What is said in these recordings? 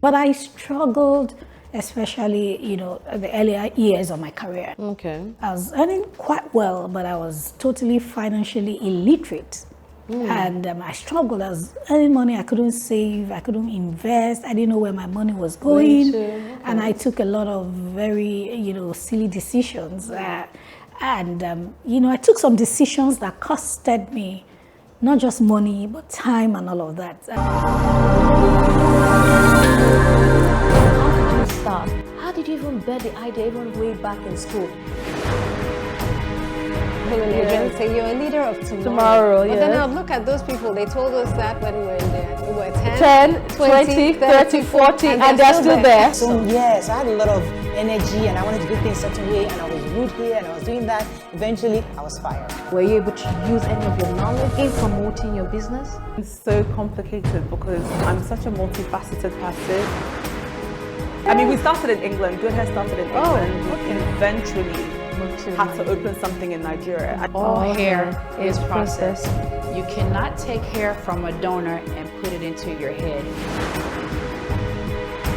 But I struggled, especially, the earlier years of my career. Okay. I was earning quite well, but I was totally financially illiterate. And I struggled. I was earning money, I couldn't save, I couldn't invest, I didn't know where my money was going. And I took a lot of very, silly decisions. I took some decisions that costed me not just money, but time and all of that. How did you start? How did you even bear the idea even way back in school? Religion, say you're a leader of Tomorrow, But then now look at those people. They told us that when we were in there. We were 10, 20, 30, 40, and they're still there. So yes, I had a lot of energy and I wanted to do things a certain way and I was rude here and I was doing that. Eventually, I was fired. Were you able to use any of your knowledge in promoting your business? It's so complicated because I'm such a multifaceted person. I mean, we started in England. Good Hair started in England. We eventually had to open something in Nigeria. All hair is processed. You cannot take hair from a donor and put it into your head.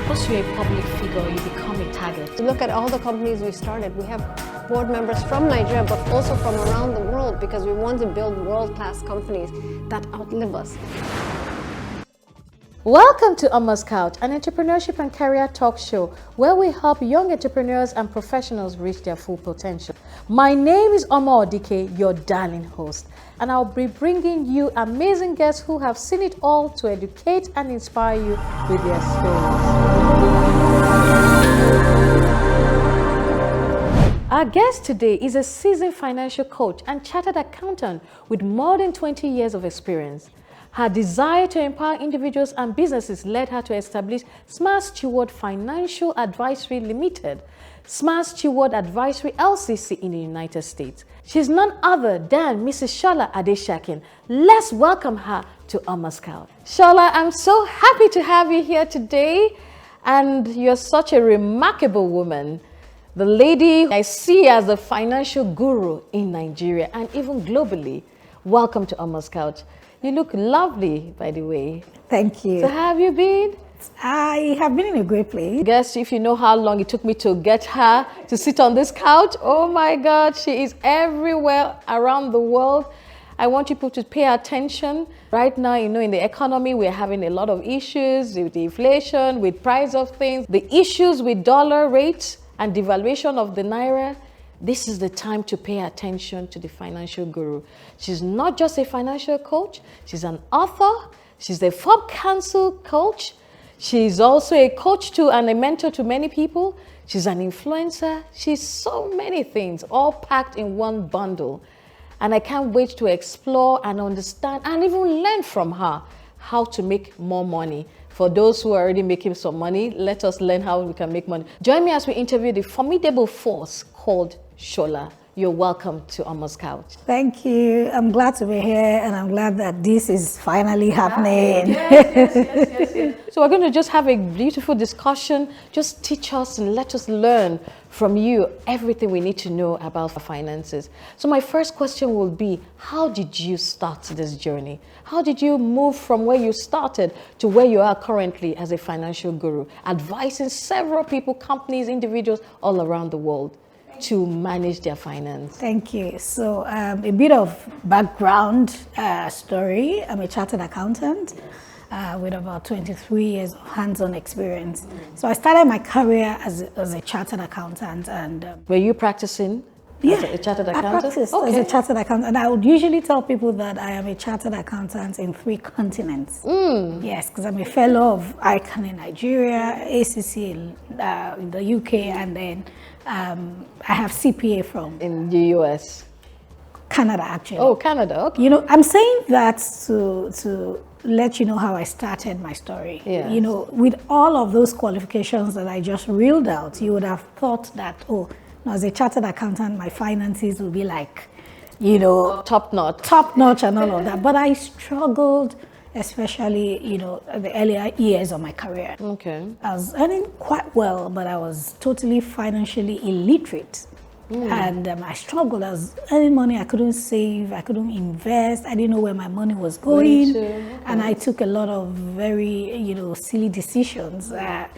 Once you're a public figure, you become a target. Look at all the companies we started. We have board members from Nigeria, but also from around the world because we want to build world-class companies that outlive us. Welcome to Omon's Couch, an entrepreneurship and career talk show where we help young entrepreneurs and professionals reach their full potential. My name is Omon, your darling host, and I'll be bringing you amazing guests who have seen it all to educate and inspire you with their stories. Our guest today is a seasoned financial coach and chartered accountant with more than 20 years of experience. Her desire to empower individuals and businesses led her to establish Smart Stewards Financial Advisory Limited, Smart Stewards Advisory LCC in the United States. She's none other than Mrs. Sola Adesakin. Let's welcome her to Omon's Couch. Sola, I'm so happy to have you here today, and you're such a remarkable woman. The lady I see as a financial guru in Nigeria and even globally. Welcome to Omon's Couch. You look lovely, by the way. Thank you. So how have you been? I have been in a great place. Guess if you know how long it took me to get her to sit on this couch. Oh my God, she is everywhere around the world. I want people to pay attention. Right now, in the economy, we're having a lot of issues with the inflation, with price of things, the issues with dollar rates and devaluation of the naira. This is the time to pay attention to the financial guru. She's not just a financial coach, she's an author, she's a Forbes Council coach, she's also a coach to and a mentor to many people, she's an influencer, she's so many things, all packed in one bundle. And I can't wait to explore and understand and even learn from her how to make more money. For those who are already making some money, let us learn how we can make money. Join me as we interview the formidable force called Sola. You're welcome to Omon's Couch. Thank you. I'm glad to be here, and I'm glad that this is finally happening. Yes. So we're going to just have a beautiful discussion. Just teach us and let us learn from you everything we need to know about finances. So my first question will be, how did you start this journey? How did you move from where you started to where you are currently as a financial guru, advising several people, companies, individuals all around the world to manage their finance? Thank you. So a bit of background story. I'm a chartered accountant with about 23 years of hands-on experience. So I started my career as a chartered accountant. And were you practicing as a chartered accountant? I practiced as a chartered accountant. And I would usually tell people that I am a chartered accountant in 3 continents. Yes, because I'm a fellow of ICANN in Nigeria, ACC in the UK, and then I have CPA from in the US. Canada, actually. Oh, Canada. Okay. I'm saying that to let you know how I started my story. Yes. With all of those qualifications that I just reeled out, you would have thought that, as a chartered accountant, my finances would be like, top notch and all of that. But I struggled, especially, the earlier years of my career. Okay. I was earning quite well, but I was totally financially illiterate. And I struggled. I was earning money. I couldn't save. I couldn't invest. I didn't know where my money was going. And I took a lot of very, silly decisions. I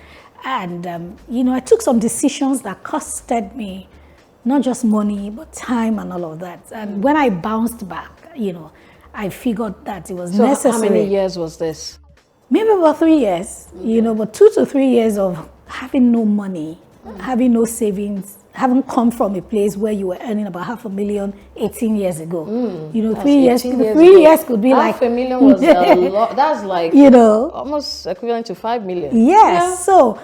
took some decisions that costed me not just money, but time and all of that. And when I bounced back, I figured that it was necessary. How many years was this? Maybe about 3 years, but 2 to 3 years of having no money, having no savings, having come from a place where you were earning about $500,000 18 years ago. 3 years, 3 years could be like $500,000 was a lot. That's like almost equivalent to 5 million. Yes. Yeah. So,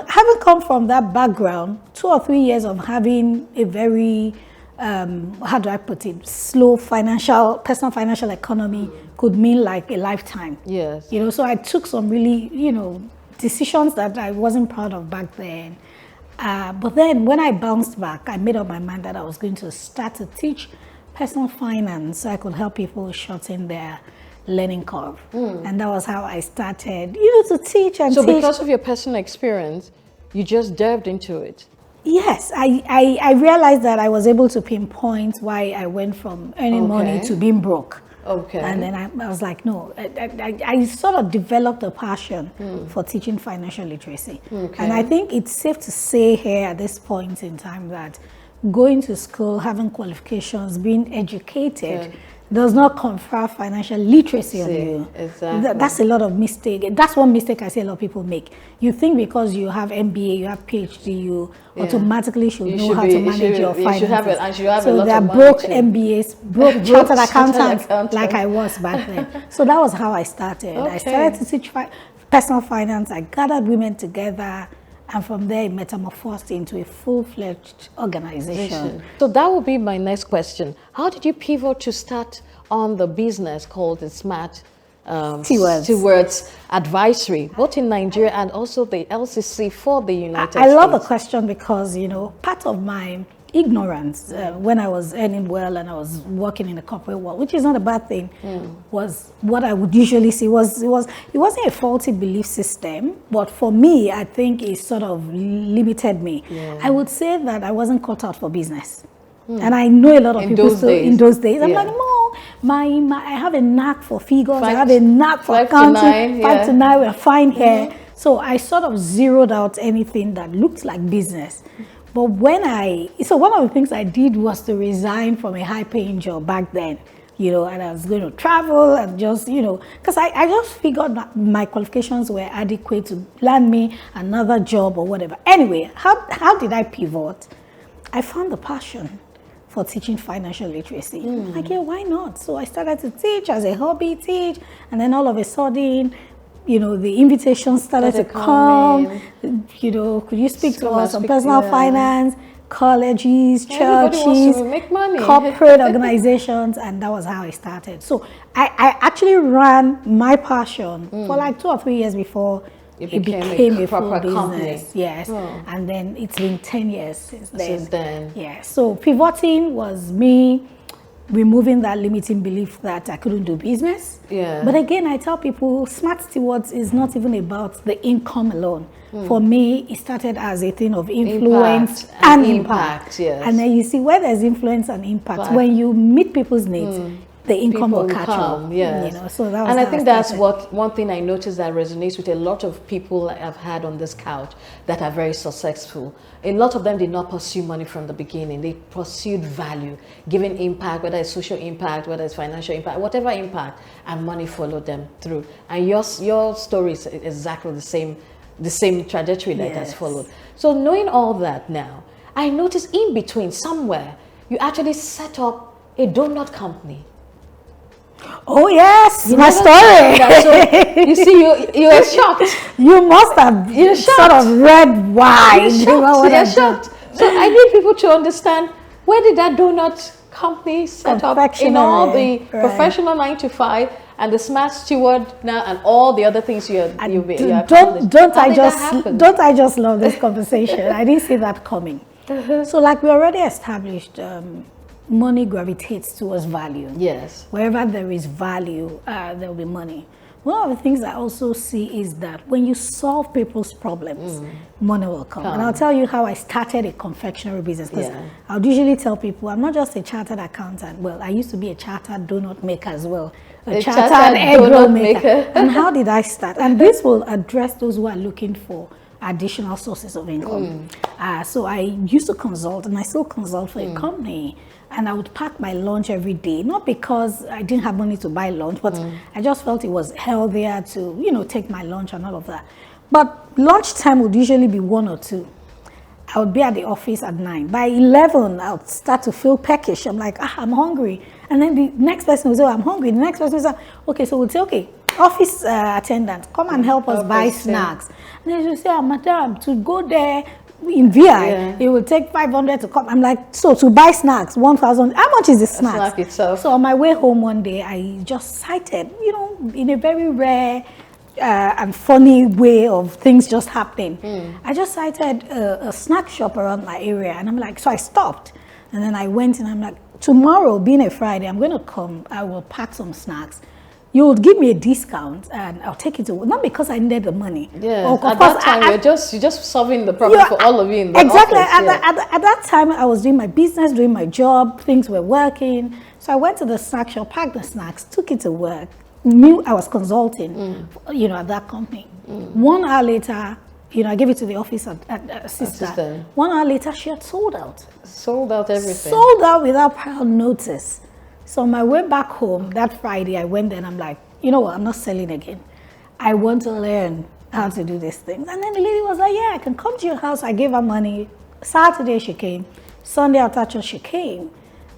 having come from that background, 2 or 3 years of having a very how do I put it, slow personal financial economy could mean like a lifetime. Yes. So I took some really, decisions that I wasn't proud of back then. But then when I bounced back, I made up my mind that I was going to start to teach personal finance so I could help people shorten their learning curve. And that was how I started, to teach and teach. So because of your personal experience, you just delved into it. Yes, I realized that I was able to pinpoint why I went from earning money to being broke. Okay. And then I was like, no, I sort of developed a passion for teaching financial literacy. Okay. And I think it's safe to say here at this point in time that going to school, having qualifications, being educated does not confer financial literacy on you. Exactly. That's a lot of mistake. That's one mistake I see a lot of people make. You think because you have MBA, you have PhD, you automatically should know how to manage your finances. You have so they're broke MBAs, broke chartered accountants like I was back then. So that was how I started. I started to teach personal finance. I gathered women together. And from there, it metamorphosed into a full-fledged organization. So that would be my next question. How did you pivot to start on the business called the Smart Stewards Advisory, both in Nigeria and also the LCC for the United States? I love the question because, part of my ignorance when I was earning well and I was working in the corporate world, which is not a bad thing, was what I would usually see it wasn't a faulty belief system, but for me, I think it sort of limited me. I would say that I wasn't cut out for business. And I know a lot of people still in those days. I'm like, no, I have a knack for figures. I have a knack for accounting. 5 to 9, we're fine here. So I sort of zeroed out anything that looked like business. But one of the things I did was to resign from a high-paying job back then, and I was going to travel and just, because I just figured that my qualifications were adequate to land me another job or whatever. Anyway, how did I pivot? I found the passion for teaching financial literacy. Like, why not? So I started to teach as a hobby, and then all of a sudden, the invitations started to come. Could you speak to us on personal finance, colleges, churches, make money. Corporate organizations, and that was how I started. So I actually ran my passion for like 2 or 3 years before it became a full business. Company. Yes, and then it's been 10 years since then. Yeah, so pivoting was me removing that limiting belief that I couldn't do business. But again, I tell people, Smart Stewards is not even about the income alone. For me, it started as a thing of influence and impact. And then you see where there's influence and impact, when you meet people's needs, the income will catch up. So that was and I think that's one thing I noticed that resonates with a lot of people I've had on this couch that are very successful. A lot of them did not pursue money from the beginning. They pursued value, giving impact, whether it's social impact, whether it's financial impact, whatever impact, and money followed them through. And your story is exactly the same trajectory that has followed. So knowing all that now, I noticed in between somewhere, you actually set up a donut company. Oh yes, my story. So you see, you were shocked. You must have sort of read why. You're shocked. So I need people to understand, where did that donut company set up in all the professional 9 to 5 and the Smart Steward now and all the other things you have don't I just love this conversation? I didn't see that coming. So like we already established, money gravitates towards value. Yes. Wherever there is value, there will be money. one of the things I also see is that when you solve people's problems, money will come. And I'll tell you how I started a confectionery business. Because I would usually tell people, I'm not just a chartered accountant. Well, I used to be a chartered donut maker as well. A chartered egg roll maker. And how did I start? And this will address those who are looking for additional sources of income. So I used to consult, and I still consult for a company. And I would pack my lunch every day, not because I didn't have money to buy lunch, but I just felt it was healthier to, you know, take my lunch and all of that. But lunchtime would usually be 1 or 2. I would be at the office at 9. By 11, I would start to feel peckish. I'm like, I'm hungry. And then the next person will say, I'm hungry. The next person will say, okay, so we'll say, okay, office attendant, come and help us buy snacks. And then she'll say, madam, to go there, in VI, it will take 500 to come. I'm like, so to buy snacks, 1,000. How much is the snacks? Snack itself. So on my way home one day, I just cited, you know, in a very rare and funny way of things just happening. I just cited a snack shop around my area, and I'm like, so I stopped, and then I went, and I'm like, tomorrow, being a Friday, I'm going to come. I will pack some snacks. You would give me a discount, and I'll take it to, not because I needed the money. Yeah, at that time, you're just solving the problem for all of you in the exactly. office. At that time, I was doing my business, doing my job, things were working. So I went to the snack shop, packed the snacks, took it to work, knew I was consulting, you know, at that company. 1 hour later, you know, I gave it to the office assistant. 1 hour later, she had sold out. Sold out everything. Sold out without prior notice. So on my way back home that Friday, I went there and I'm like, you know what, I'm not selling again. I want to learn how to do these things. And then the lady was like, yeah, I can come to your house. I gave her money. Saturday she came. Sunday after church she came.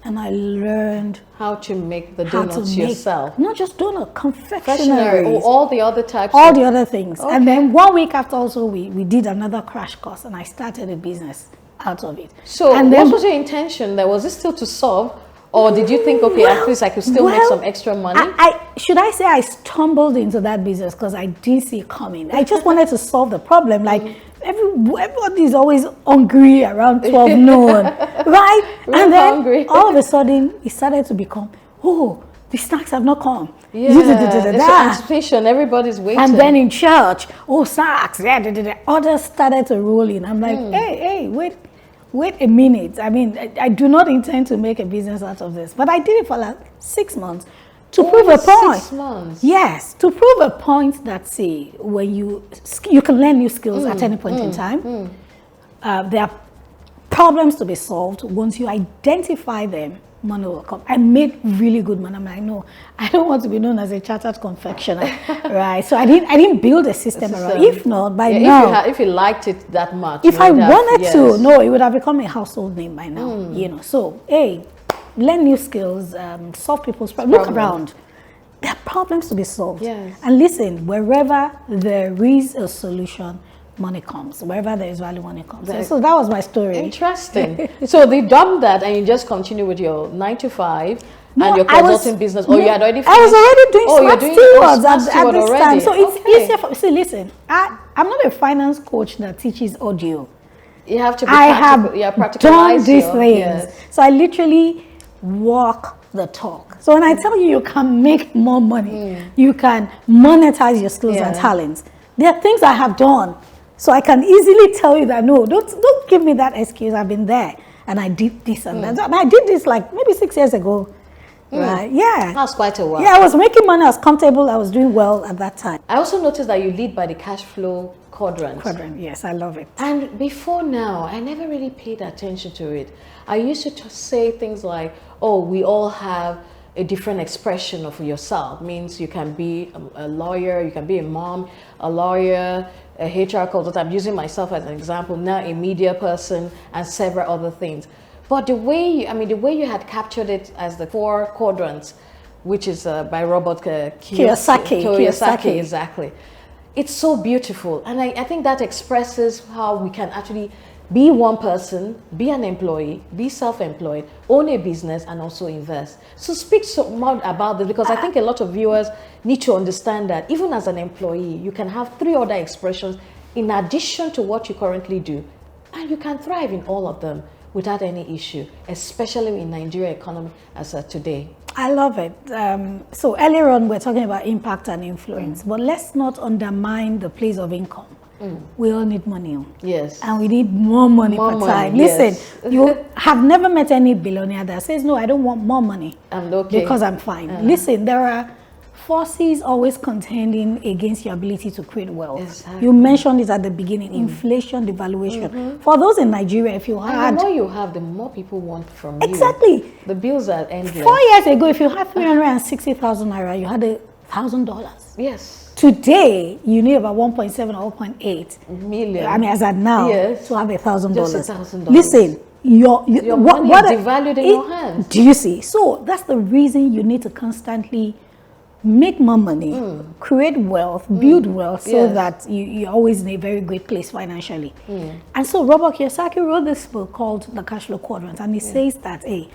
And I learned how to make the donuts yourself. Not just donut, confectionery. Or all the other types. All the other things. Okay. And then 1 week after also, we did another crash course and I started a business out of it. So and then, what was your intention there? Was it still to solve? Or did you think, okay, at least I could still make some extra money? Should I say I stumbled into that business because I didn't see it coming. I just wanted to solve the problem. Like, everybody's always hungry around 12 noon, right? And then all of a sudden, it started to become, oh, the snacks have not come. Yeah, there's anticipation, everybody's waiting. And then in church, oh, snacks, others started to roll in. I'm like, hey, wait a minute. I mean, I do not intend to make a business out of this. But I did it for like 6 months to prove a point. 6 months? Yes, to prove a point that, see, when you can learn new skills at any point in time. There are problems to be solved. Once you identify them, money will come. I made really good money. I'm like, no, I don't want to be known as a chartered confectioner, right? So I didn't build a system around. If not, by now, if you liked it that much, if I wanted to, no, it would have become a household name by now. You know, so hey, learn new skills, solve people's problems. Look around. There are problems to be solved. Yes. And listen, wherever there is a solution, money comes. Wherever there is value, money comes. So that was my story. Interesting. So they dumped that and you just continue with your 9 to 5 and your consulting business. Or you had already finished? I was already doing Smart Stewards at this already. time. So it's easier for, see, listen, I'm not a finance coach that teaches audio. You have to be practical. Done these things. Yes. So I literally walk the talk. So when I tell you can make more money, you can monetize your skills and talents. There are things I have done. So I can easily tell you that, no, don't give me that excuse. I've been there and I did this and that. And I did this like maybe 6 years ago. Right? Yeah. That's quite a while. Yeah, I was making money. I was comfortable. I was doing well at that time. I also noticed that you lead by the cash flow quadrant. Quadrant, yes, I love it. And before now, I never really paid attention to it. I used to say things like, oh, we all have a different expression of yourself. Means you can be a lawyer, you can be a mom, a lawyer, a HR consultant. I'm using myself as an example now, a media person, and several other things. But the way you had captured it as the 4 quadrants, which is by Robert Kiyosaki, exactly. It's so beautiful, and I think that expresses how we can actually be one person, be an employee, be self-employed, own a business, and also invest. So speak so much about this, because I think a lot of viewers need to understand that even as an employee, you can have 3 other expressions in addition to what you currently do, and you can thrive in all of them. without any issue, especially in Nigeria economy as of today? I love it. So earlier on, we're talking about impact and influence, but let's not undermine the place of income. We all need money. Yes. And we need more money per time. Listen, you have never met any billionaire that says, no, I don't want more money. I'm okay. Because I'm fine. Listen, there are forces always contending against your ability to create wealth. Exactly. You mentioned it at the beginning, inflation, devaluation. For those in Nigeria, if you had... And the more you have, the more people want from you. Exactly. The bills are endless. 4 years ago, if you had 360,000 naira, you had $1,000. Yes. Today, you need about 1.7 or 1.8 million. I mean, as at now, yes. to have $1,000. Just $1,000. Listen, your money is devalued in your hands. Do you see? So that's the reason you need to constantly make more money, create wealth, build wealth, so that you're always in a very great place financially. And so Robert Kiyosaki wrote this book called The Cash Flow Quadrant, and he says that, hey,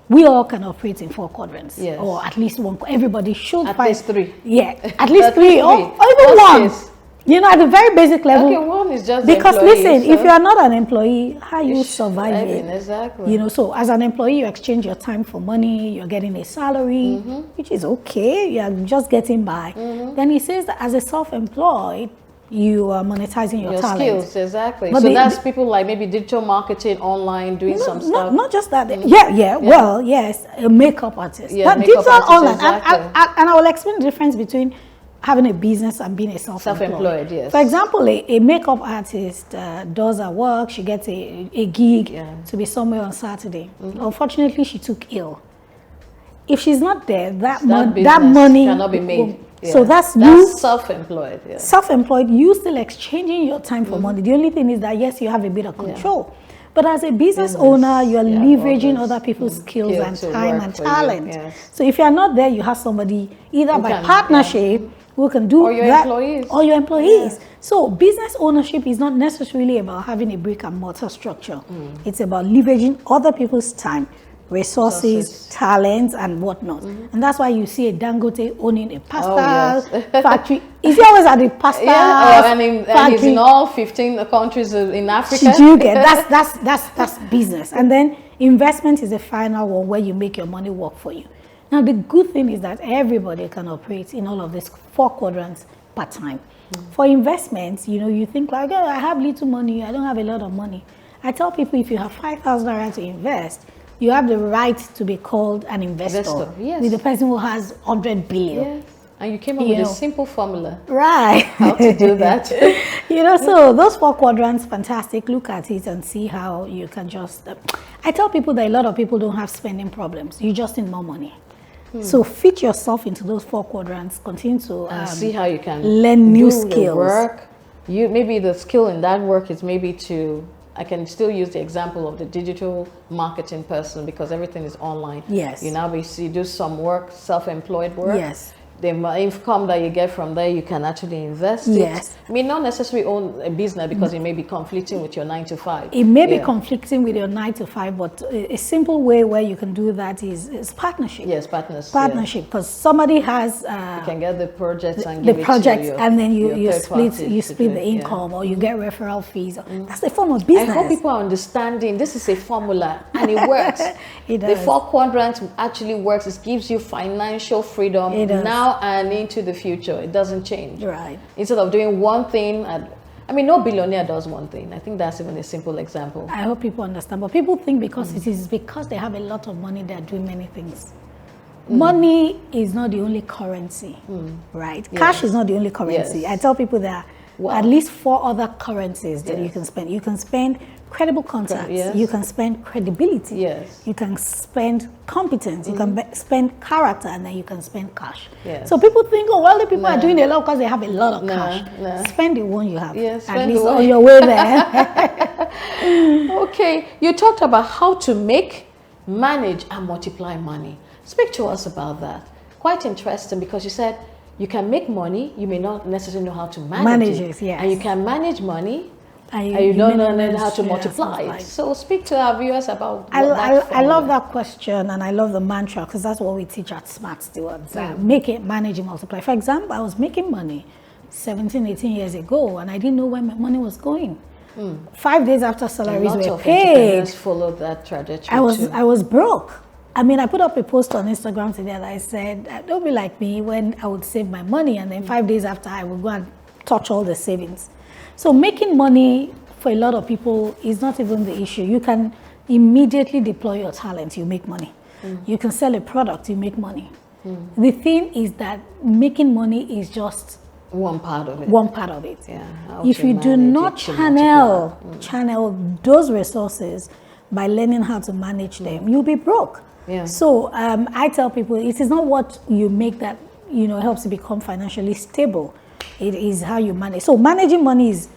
we all can operate in 4 quadrants, or at least one. Everybody should at find least 3. Yeah, at least 3, or even Most 1. cases. You know, at the very basic level. Okay, 1 is just because the employee, listen, if you are not an employee, how are you surviving? Exactly. You know, so as an employee, you exchange your time for money. You're getting a salary, which is okay. You're just getting by. Then he says that as a self-employed, you are monetizing your talent. Skills, exactly. But so that's people like maybe digital marketing, online, doing some stuff. Not just that. Well, yes, a makeup artist. Yeah, makeup digital artist, online. exactly. And I will explain the difference between having a business and being a self-employed. Yes. For example, a makeup artist does her work. She gets a gig to be somewhere on Saturday. Unfortunately, she took ill. If she's not there, that money cannot be made. So that's you self-employed. Yeah. Self-employed, you still exchanging your time for money. The only thing is that yes, you have a bit of control. But as a business owner, you're leveraging other people's skills and time and talent. So if you're not there, you have somebody either by partnership who can do or your that, employees. or your employees. So business ownership is not necessarily about having a brick and mortar structure. It's about leveraging other people's time, resources, talents, and whatnot. And that's why you see a Dangote owning a pasta factory. Is he always at the pasta factory? And he's in all 15 countries in Africa. You get that's business. And then investment is the final one where you make your money work for you. Now the good thing is that everybody can operate in all of these 4 quadrants per time. For investments, you know, you think like, oh, I have little money, I don't have a lot of money. I tell people if you have 5,000 naira to invest, you have the right to be called an investor. Yes. With the person who has 100 billion. Yeah. And you came up with a simple formula. Right. How to do that. You know, so those 4 quadrants, fantastic. Look at it and see how you can just... I tell people that a lot of people don't have spending problems. You just need more money. So fit yourself into those 4 quadrants. Continue to see how you can learn new skills. Work. Maybe the skill in that work is maybe to... I can still use the example of the digital marketing person because everything is online. Yes. You now basically do some work, self-employed work. Yes. The income that you get from there, you can actually invest it. I mean, not necessarily own a business because it may be conflicting with your 9 to 5. It may be conflicting with your 9 to 5, but a simple way where you can do that is partnership. Yes, partnership. Partnership, because somebody has... you can get the projects and the give projects, it to your, and then you split the it, income, or you get referral fees. That's a form of business. I hope people are understanding this is a formula and it works. It does. The 4 quadrants actually works. It gives you financial freedom now and into the future. It doesn't change. Right. Instead of doing one thing, I mean, no billionaire does one thing. I think that's even a simple example. I hope people understand. But people think because it is because they have a lot of money, they're doing many things. Money is not the only currency, right? Cash is not the only currency. Yes. I tell people there are at least 4 other currencies that you can spend. You can spend credible contacts. You can spend credibility. Yes. You can spend competence. You can spend character, and then you can spend cash. Yes. So people think, oh, well, the people are doing a lot because they have a lot of cash. Spend the one you have. Yes, at least on your way there. Okay, you talked about how to make, manage, and multiply money. Speak to us about that. Quite interesting because you said you can make money, you may not necessarily know how to manage it. Yes. And you can manage money, and you don't know how to multiply it. So speak to our viewers about I love that question, and I love the mantra because that's what we teach at Smart Stewards. Make it, manage it, multiply. For example, I was making money 17, 18 years ago, and I didn't know where my money was going. 5 days after salaries A lot were of paid, entrepreneurs followed that trajectory too. I was broke. I mean, I put up a post on Instagram today that I said, don't be like me when I would save my money and then 5 days after I would go and touch all the savings. So making money for a lot of people is not even the issue. You can immediately deploy your talent, you make money. You can sell a product, you make money. The thing is that making money is just one part of it. One part of it. Yeah. If you do not channel those resources by learning how to manage them, you'll be broke. Yeah. So I tell people it is not what you make that helps you become financially stable. It is how you manage. So managing money is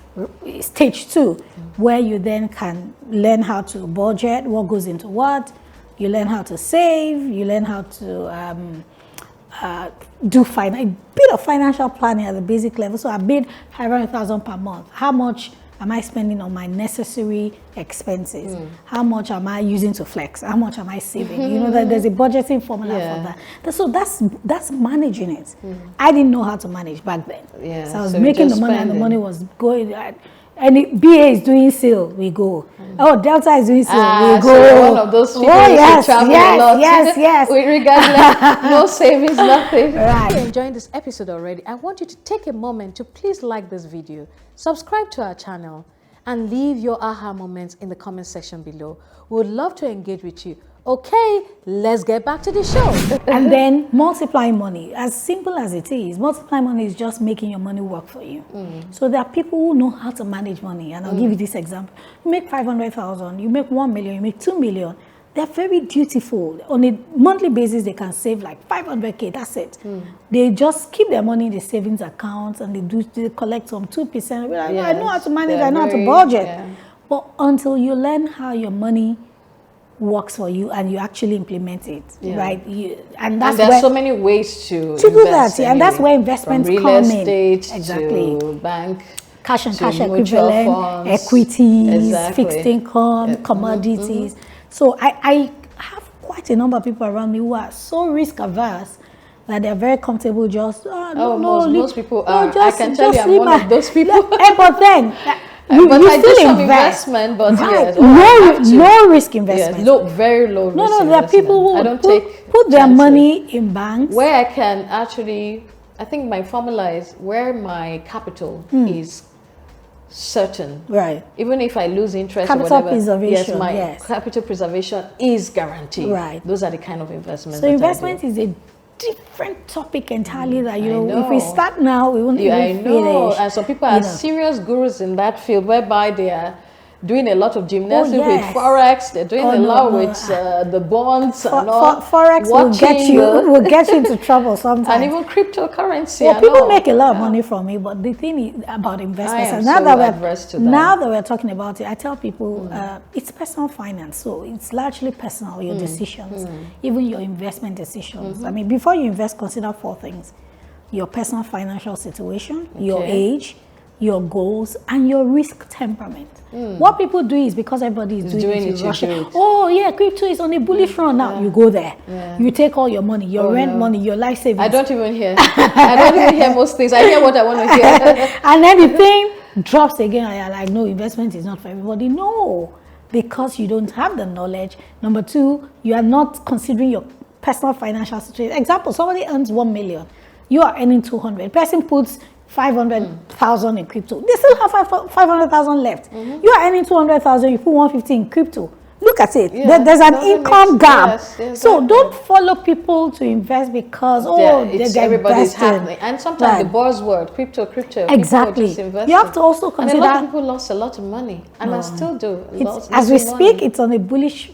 stage 2, where you then can learn how to budget, what goes into what. You learn how to save. You learn how to do a bit of financial planning at the basic level. So I made 500,000 per month. How much am I spending on my necessary expenses? How much am I using to flex? How much am I saving? That there's a budgeting formula for that. So that's managing it. I didn't know how to manage back then. Yeah. So I was making the money and the money was going. And BA is doing sale, we go. Oh, Delta is doing sale, we go. So one of those people who travel a lot. Yes. With regardless, no savings, nothing. Right. If you're enjoying this episode already, I want you to take a moment to please like this video, subscribe to our channel, and leave your aha moments in the comment section below. We would love to engage with you. Okay, let's get back to the show. And then multiplying money, as simple as it is, multiplying money is just making your money work for you. So there are people who know how to manage money, and I'll give you this example. You make 500,000, you make 1 million, you make 2 million. They're very dutiful. On a monthly basis, they can save like 500K, that's it. They just keep their money in the savings account and they collect some 2%. Like, I know how to manage, I know how to budget. Yeah. But until you learn how your money works for you and you actually implement it, right? And there's so many ways to do that, and that's where investments come in. Real estate exactly. To bank, cash and cash equivalent, funds, equities, fixed income, commodities. So I have quite a number of people around me who are so risk averse that they're very comfortable just most people are. I can tell you I'm one of those people. But then you I still do some investment, but right. yes, low risk investment. Yes, very low risk. No, there are people who put their money in banks. Where I can actually, I think my formula is where my capital is certain. Right. Even if I lose interest capital or whatever, preservation, my capital preservation is guaranteed. Right. Those are the kind of investments. So investment is a different topic entirely that if we start now we won't even finish. And some people are serious gurus in that field, whereby they are doing a lot of gymnastics with forex. They're doing a lot with the bonds and all. Forex will get you into trouble sometimes. And even cryptocurrency. Well, people make a lot of money from it, but the thing is about investments. Now that we're talking about it, I tell people it's personal finance, so it's largely personal. Your decisions, even your investment decisions. I mean, before you invest, consider 4 things: your personal financial situation, your age, your goals, and your risk temperament. What people do is because everybody is doing it, you rush it. Oh yeah, crypto is on a bullish run now. You go there. You take all your money, your rent money, your life savings. I don't even hear. I don't even hear most things. I hear what I want to hear. And then the thing drops again. And you're like, no, investment is not for everybody. No, because you don't have the knowledge. Number 2, you are not considering your personal financial situation. Example: somebody earns 1 million. You are earning 200. Person puts 500,000 in crypto. They still have 500,000 left. You are earning 200,000. You put 150 in crypto. Look at it. There's an income gap. So don't follow people to invest because everybody's happening. And sometimes the buzzword crypto. Exactly. You have to also consider. And a lot of people lost a lot of money, and I still do. As we speak, it's on a bullish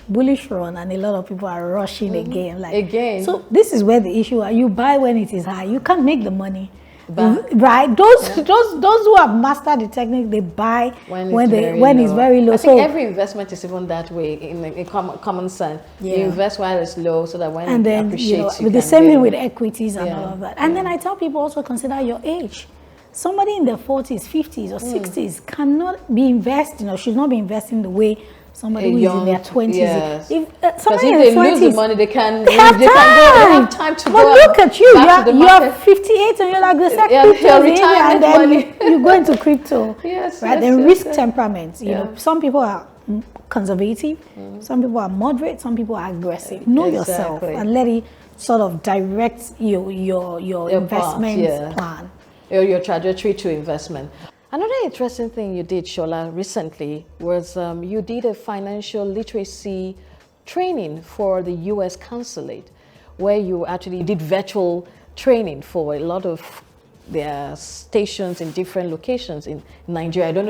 run, and a lot of people are rushing again. So this is where the issue is. You buy when it is high. You can't make the money. Right, those who have mastered the technique, they buy when it's very low. I think every investment is even that way in common sense. You invest while it's low, so that when it appreciates, with the same thing with equities and all of that. And then I tell people also consider your age. Somebody in their 40s, 50s, or 60s cannot be investing or should not be investing the way somebody who is in their 20s. Yes. If Because somebody if in they their lose 20s, the money, they can they have time to but go look at you, back to the you're market. 58 and you're like, the Yeah, crypto your is in there, and retirement then money. you go into crypto. Yes, right? yes, Then yes, risk yes. temperaments. You know, some people are conservative, some people are moderate, some people are aggressive. Know yourself Exactly. and let it sort of direct your investment path, yeah. plan. Your trajectory to investment. Another interesting thing you did, Shola, recently was you did a financial literacy training for the US Consulate, where you actually did virtual training for a lot of their stations in different locations in Nigeria. I don't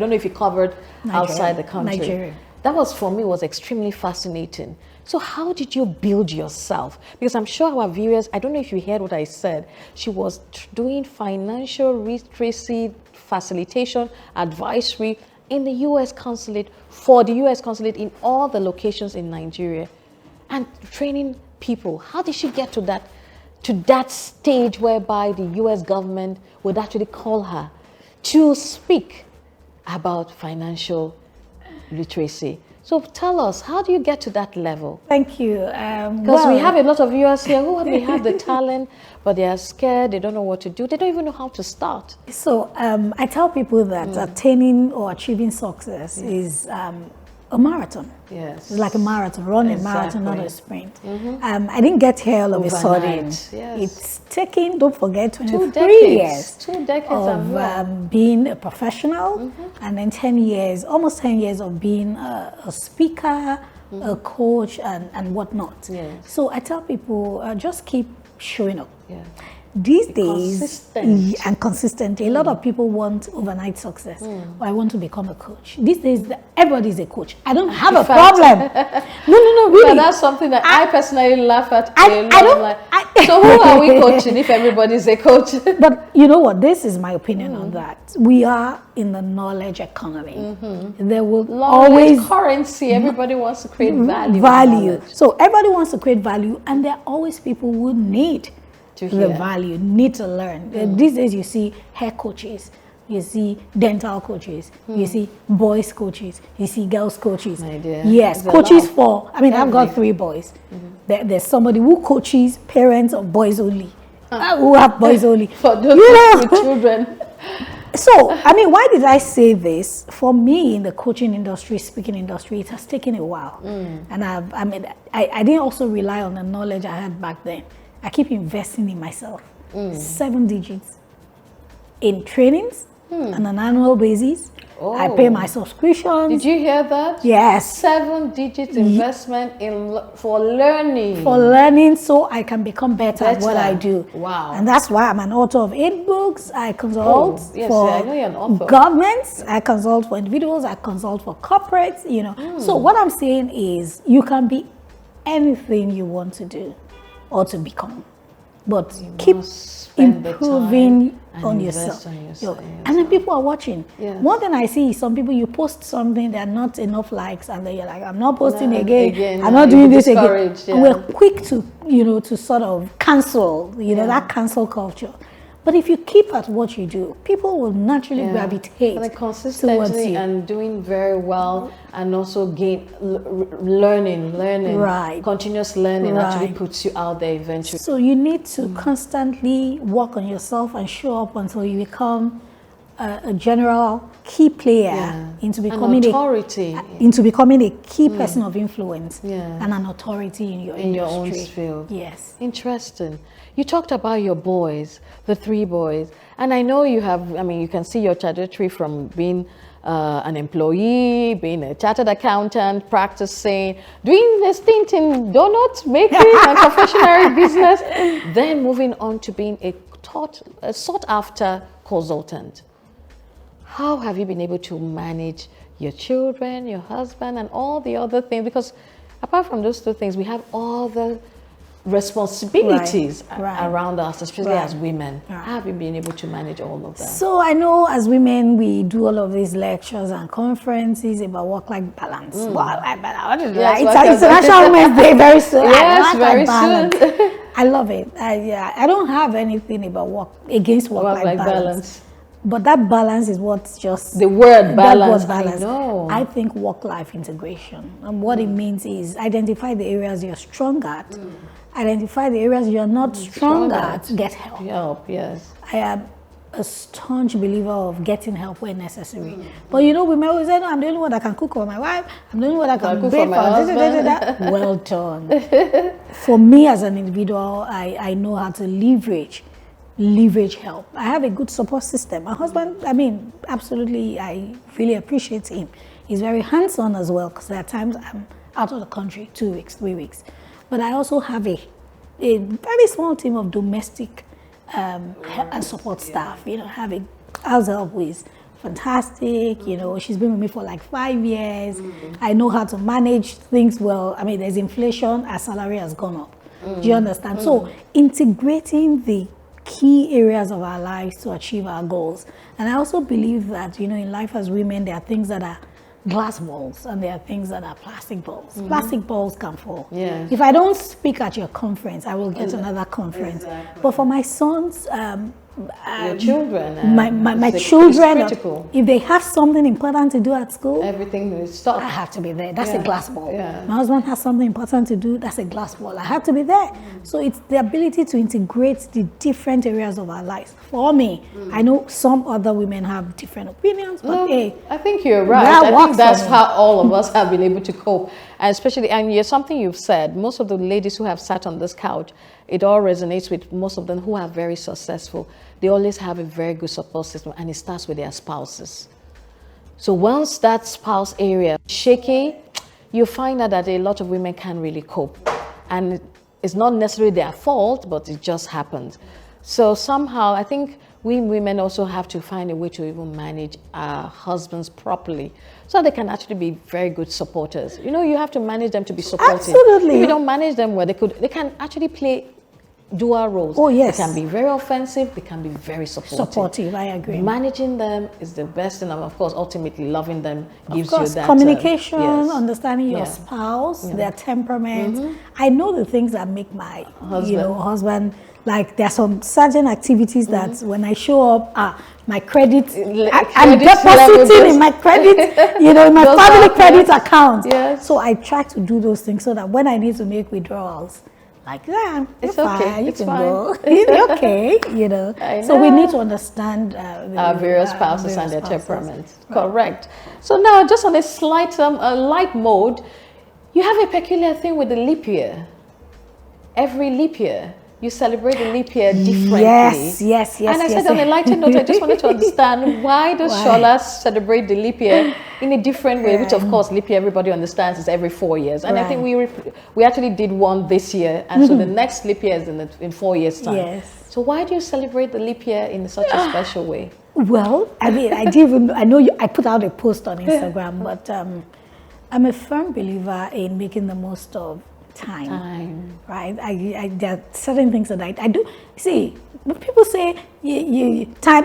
know if you covered outside the country. Nigeria. That was, for me, was extremely fascinating. So how did you build yourself? Because I'm sure our viewers, I don't know if you heard what I said, she was doing financial literacy facilitation advisory in the US Consulate, for the US Consulate in all the locations in Nigeria, and training people. How did she get to that stage whereby the US government would actually call her to speak about financial literacy? So tell us, how do you get to that level? Thank you. Because we have a lot of viewers here who may have the talent, but they are scared, they don't know what to do, they don't even know how to start. So I tell people that attaining or achieving success is a marathon. Yes. It's like a marathon, run a marathon, not a Exactly. sprint. I didn't get here all of a sudden. Overnight, yes. It's taken, don't forget, 23 decades. years 2 decades and more. of being a professional, and then 10 years, almost 10 years of being a speaker, a coach, and whatnot. Yes. So I tell people, just keep showing up. Yeah. These days, consistent. and consistent, a lot of people want overnight success. Or I want to become a coach. These days, everybody's a coach. I don't have a problem. No, really. But that's something that I personally laugh at. I don't- So who are we coaching if everybody's a coach? But you know what? This is my opinion on that. We are in the knowledge economy. There will always Currency, everybody wants to create value. value. So everybody wants to create value, and there are always people who need To the hear. value, need to learn. These days you see hair coaches, you see dental coaches, you see boys coaches, you see girls coaches. My dear. Yes, There's a coaches lot of for, I mean, I've got 3 boys. There's somebody who coaches parents of boys only, who have boys only. For those You know? with children. So, I mean, why did I say this? For me, in the coaching industry, speaking industry, it has taken a while. And I didn't also rely on the knowledge I had back then. I keep investing in myself. 7 digits in trainings on an annual basis. I pay my subscriptions. Did you hear that? Yes. 7 digits investment for learning. For learning, so I can become better at what I do. Wow. And that's why I'm an author of 8 books. I consult yes, for I know you're an author. governments. I consult for individuals. I consult for corporates, you know. So what I'm saying is you can be anything you want to do or to become. But keep spend the improving time and on invest yourself. on yourself. And then people are watching. Yes. One thing I see is some people, you post something, there are not enough likes, and then you're like, I'm not posting again. I'm not doing this again. discouraged, And we're quick to, to sort of cancel, that cancel culture. But if you keep at what you do, people will naturally gravitate and towards consistently you. and doing very well, and also learning, Right. continuous learning actually Right. puts you out there eventually. So you need to constantly work on yourself and show up until you become a general key player into becoming an authority into becoming a key person of influence Yeah. and an authority in your in your industry. own field. Yes. Interesting. You talked about your boys, the 3 boys, and I know you have. I mean, you can see your trajectory from being an employee, being a chartered accountant, practicing, doing a stint in donuts, bakery, and confectionery business, then moving on to being a sought-after consultant. How have you been able to manage your children, your husband, and all the other things? Because apart from those 2 things, we have all the responsibilities around us, especially as women. How have you been able to manage all of that? So I know as women, we do all of these lectures and conferences about work-life balance. Work-life balance. What is that? It's International Women's Day very soon. Yes, very soon. I love it. I don't have anything about against work-life balance. But that balance is what's just the word balance. That word balance. I know. I think work-life integration. And what it means is identify the areas you're strong at. Identify the areas you're not strong at. Get help. Help, yes. I am a staunch believer of getting help when necessary. But you know, women always say, no, I'm the only one that can cook for my wife. I'm the only one that can cook bake for my husband. Well done. For me as an individual, I know how to leverage help. I have a good support system. My husband, I mean, absolutely, I really appreciate him. He's very hands-on as well, because there are times I'm out of the country, 2 weeks, 3 weeks. But I also have a very small team of domestic and support staff. You know, have a house help who is fantastic. You know, she's been with me for like 5 years. I know how to manage things well. I mean, there's inflation, our salary has gone up. Do you understand? So integrating the key areas of our lives to achieve our goals. And I also believe that, you know, in life as women, there are things that are glass balls and there are things that are plastic balls. Plastic balls can fall. Yes. If I don't speak at your conference, I will get to another conference. Exactly. But for my sons, your children, my it's children, critical. if they have something important to do at school, Everything is stopped. I have to be there. That's a glass ball. Yeah. My husband has something important to do. That's a glass ball. I have to be there. So it's the ability to integrate the different areas of our lives. For me, I know some other women have different opinions, but hey, I think you're right. that I works think that's for me. how all of us have been able to cope. And especially, and something you've said, most of the ladies who have sat on this couch, it all resonates with most of them who are very successful. They always have a very good support system, and it starts with their spouses. So once that spouse area is shaky, you find out that a lot of women can't really cope. And it's not necessarily their fault, but it just happens. So somehow, I think we women also have to find a way to even manage our husbands properly, so they can actually be very good supporters. You know, you have to manage them to be supportive. Absolutely. If you don't manage them well, they can actually play dual roles. Oh, yes. They can be very offensive, they can be very supportive. I agree. Managing them is the best thing, and of course, ultimately loving them gives Of course, you that communication, yes. understanding your spouse, their temperament. I know the things that make my husband. Like there are some certain activities that when I show up, my credit, I'm depositing in my credit, in my family credit account. Yes. So I try to do those things so that when I need to make withdrawals, like, yeah, It's you're okay, fine, you it's can fine. go. It's okay, I So we know. need to understand our various spouses various and their spouses. temperaments. Correct. So now, just on a slight, light mode, you have a peculiar thing with the leap year. Every leap year, you celebrate the leap year differently. Yes. And I said on a lighter note, I just wanted to understand why does Sola celebrate the leap year in a different way, which of course leap year everybody understands is every 4 years. And I think we actually did one this year, and so the next leap year is in 4 years' time. Yes. So why do you celebrate the leap year in such a special way? Well, I mean, I know I put out a post on Instagram, but I'm a firm believer in making the most of time. Right? There are certain things that I do. See, when people say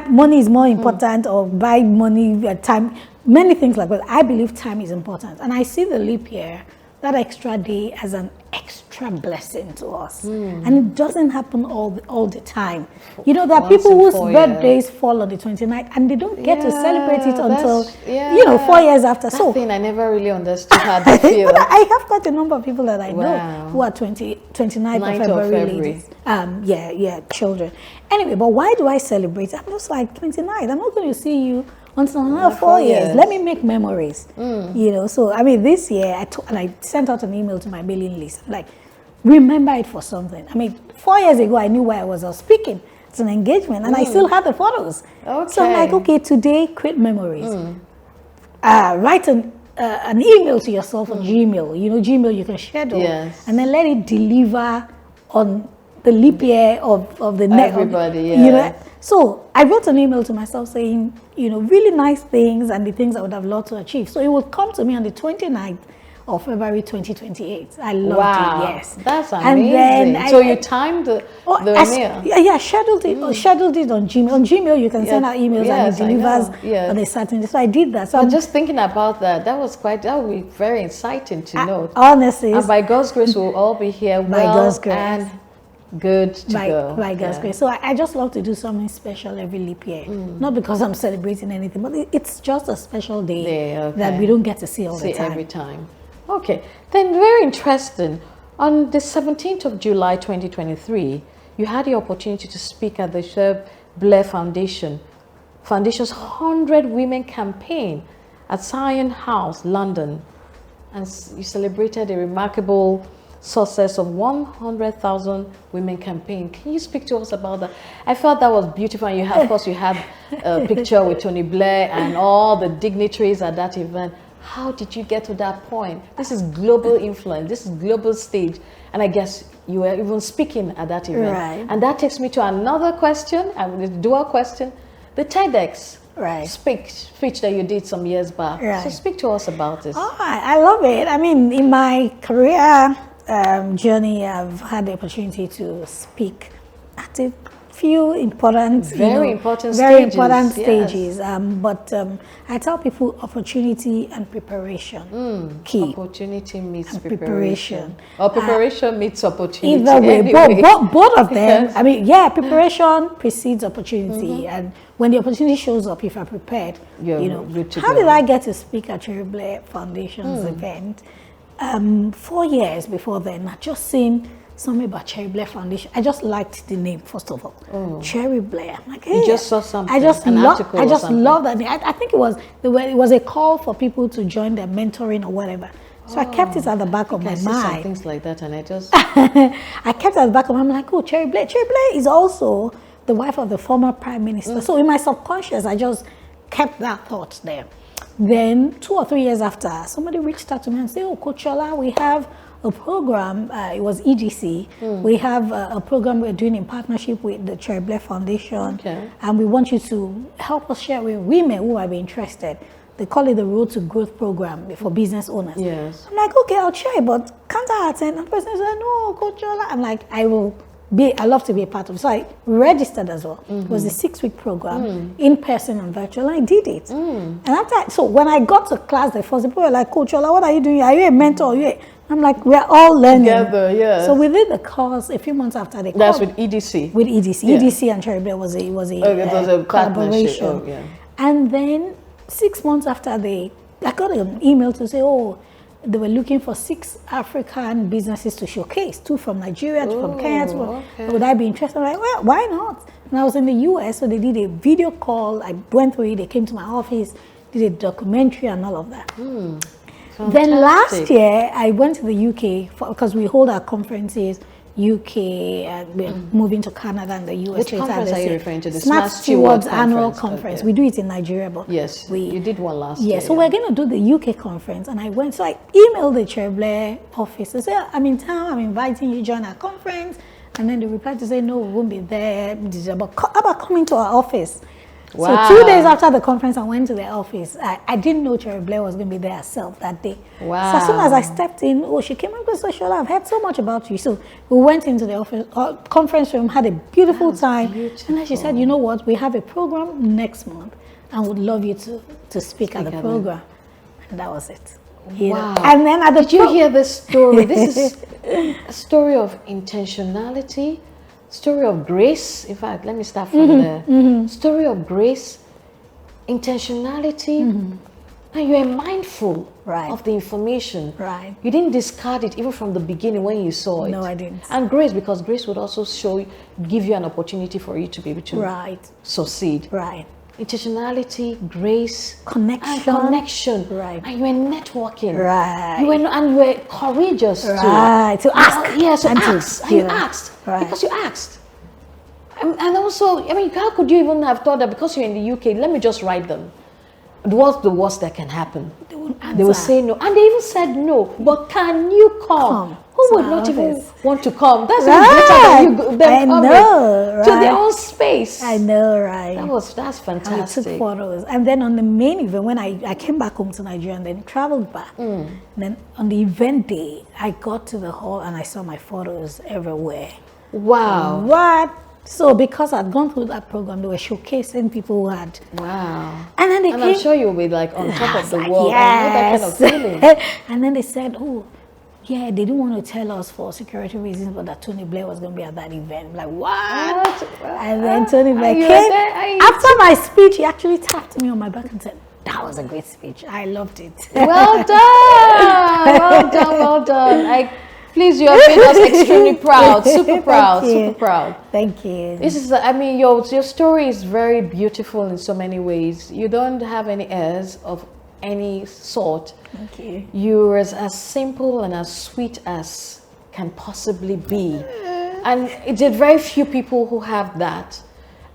money is more important, or buy money, time, many things like that, I believe time is important. And I see the leap year, that extra day, as an extra blessing to us. And it doesn't happen all the time. You know, there are people whose birthdays fall on the 29th and they don't get to celebrate it until, 4 years after. That thing I never really understood how they feel. But I have quite a number of people that I know who are 29th of February ladies. Children. Anyway, but why do I celebrate? I'm just like, 29th, I'm not going to see you until another 4 years. Let me make memories. So I mean, this year I sent out an email to my mailing list. Like, remember it for something. I mean, 4 years ago I knew where I was speaking. It's an engagement, and I still have the photos. Okay. So I'm like, okay, today create memories. Write an email to yourself on Gmail. Gmail you can schedule, and then let it deliver on the leap year of the next. Everybody, So I wrote an email to myself saying, really nice things and the things I would have loved to achieve. So it will come to me on the 29th of February 2028. I loved it, yes. That's amazing. And then you timed the mail? Yeah, scheduled it on Gmail. On Gmail, you can send out emails and it delivers on a certain day. So I did that. So I'm just thinking about that. That would be very exciting to know. Honestly. And by God's grace, we'll all be here by God's grace. And good to go. By God's grace. So I just love to do something special every leap year. Not because I'm celebrating anything, but it's just a special day that we don't get to see all the time. Every time. Okay. Then very interesting. On the 17th of July 2023, you had the opportunity to speak at the Blair Foundation's 100 Women campaign at Sion House, London. And you celebrated a remarkable success of 100,000 women campaign. Can you speak to us about that? I felt that was beautiful. And of course, you had a picture with Tony Blair and all the dignitaries at that event. How did you get to that point? This is global influence. This is global stage. And I guess you were even speaking at that event. Right. And that takes me to another question, a dual question. The TedX speech that you did some years back. Right. So speak to us about this. Oh, I love it. I mean, in my career journey, I've had the opportunity to speak at a few important, very important stages. But I tell people opportunity and preparation key. Opportunity meets and preparation. Or preparation meets opportunity. Either way, anyway. both of them. Yes. I mean, preparation precedes opportunity, and when the opportunity shows up, if I'm prepared, good to how go. did I get to speak at Cherie Blair Foundation's event? 4 years before then, I just seen something about Cherie Blair Foundation. I just liked the name, first of all. Cherie Blair. I'm like, hey, you just saw something. I just love that name. I think it was a call for people to join their mentoring or whatever. So I kept it at the back of my mind. Some things like that, and I just I kept it at the back of my mind. I'm like, oh, Cherie Blair. Cherie Blair is also the wife of the former prime minister. So in my subconscious, I just kept that thought there. Then 2 or 3 years after, somebody reached out to me and said, oh, Coach Sola, we have a program, it was EDC. We have a program we're doing in partnership with the Cherie Blair Foundation. And we want you to help us share with women who might be interested. They call it the Road to Growth program for business owners. Yes. I'm like, okay, I'll try, but can't I attend? And the person said, no, Coach Sola. I'm like, I love to be a part of it. So I registered as well. It was a 6-week program, in person and virtual, and I did it. And so when I got to class, the first people were like, Coach Sola, what are you doing? Are you a mentor? I'm like, we're all learning. Together, yes. So we did the course a few months after they That's called. with EDC. With EDC. Yeah. EDC and Cherie Blair was a collaboration. Oh, yeah. And then 6 months after I got an email to say, oh, they were looking for 6 African businesses to showcase, 2 from Nigeria, 2 from Kenya. Would I be interested? I'm like, well, why not? And I was in the US, so they did a video call. I went through it. They came to my office, did a documentary and all of that. Then last year, I went to the UK because we hold our conferences, UK, and we're moving to Canada and the US. Which conference are you referring to? The Smart Stewards Annual Conference. Okay. We do it in Nigeria, but you did one last year. Yeah, so we're going to do the UK conference, and I went. So I emailed the Cherie Blair office and said, I'm in town, I'm inviting you to join our conference. And then they replied to say, no, we won't be there. But how about coming to our office? Wow. So 2 days after the conference, I went to their office. I didn't know Cherie Blair was going to be there herself that day. Wow. So as soon as I stepped in, she came up and said, Sola, I've heard so much about you. So we went into the office, conference room, had a beautiful time. Beautiful. And then she said, you know what, we have a program next month and would love you to speak at the program. And that was it. Wow. And then did you hear this story? This is a story of intentionality, story of grace. In fact, let me start from there. Story of grace, intentionality, and you are mindful of the information. Right. You didn't discard it even from the beginning when you saw it. No, I didn't. And grace, because grace would also give you an opportunity for you to be able to succeed. Right. Intentionality, grace, connection. Right. And you were networking. Right. You were courageous to ask. You asked. Right. Because you asked. And also, I mean, how could you even have thought that because you're in the UK, let me just write them? What's the worst that can happen? They won't answer. They will say no. And they even said no. But can you come? Who would not even want to come? That's even better than them coming to their own space. I know, right? That's fantastic. I took photos. And then on the main event, when I came back home to Nigeria and then traveled back, then on the event day, I got to the hall and I saw my photos everywhere. Wow. What? So because I'd gone through that program, they were showcasing people who had. Wow. And then I'm sure you'll be like on top of the world. Yes. That kind of feeling. And then they said, oh, Yeah, they didn't want to tell us for security reasons, but that Tony Blair was going to be at that event. Like, what? And then Tony Blair came. After my speech, he actually tapped me on my back and said, that was a great speech. I loved it. Well done. Well done. Well done. Please, you have made us extremely proud. Super proud. Super proud. Thank you. This is, I mean, your story is very beautiful in so many ways. You don't have any airs of any sort. Thank you. You're as simple and as sweet as can possibly be. And it's very few people who have that.